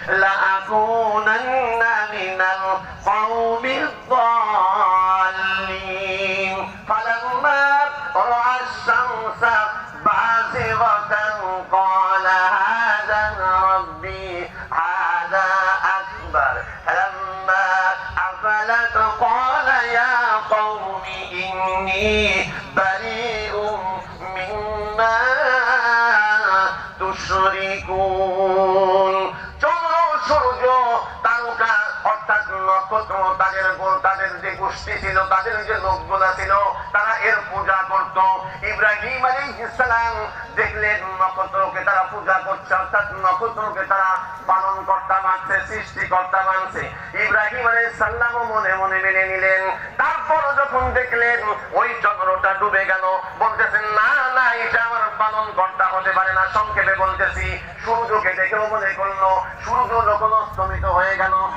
لأكونن من القوم الضالين فلما رأى الشمس بازغة قال هذا ربي هذا أكبر فلما أفلت قال يا قوم إني بريء مما তুশরিকুন। চন্দ্র সূর্য তারকা অর্থাৎ নক্ষত্র তাদের যে গোষ্ঠী ছিল, তাদের যে লোকগুলা ছিল, তারা এর পূজা করত। ইব্রাহিম আলাইহিস সালাম দেখলেন নক্ষত্রকে তারা পূজা করছে, অর্থাৎ নক্ষত্রকে তারা পালন কর্তা মানছে, সৃষ্টিকর্তা মানছে। ইব্রাহিম আলাইহিস সালামও মনে মনে মেনে নিলেন। তারপর যখন দেখলেন ওই চন্দ্রটা ডুবে গেল, বলতেছেন না না, এটা আমার পালন কর্তা হতে পারে না। সংক্ষেপে বলতেছি, সূর্যকে দেখেও মনে করলো সূর্য যখন অস্তমিত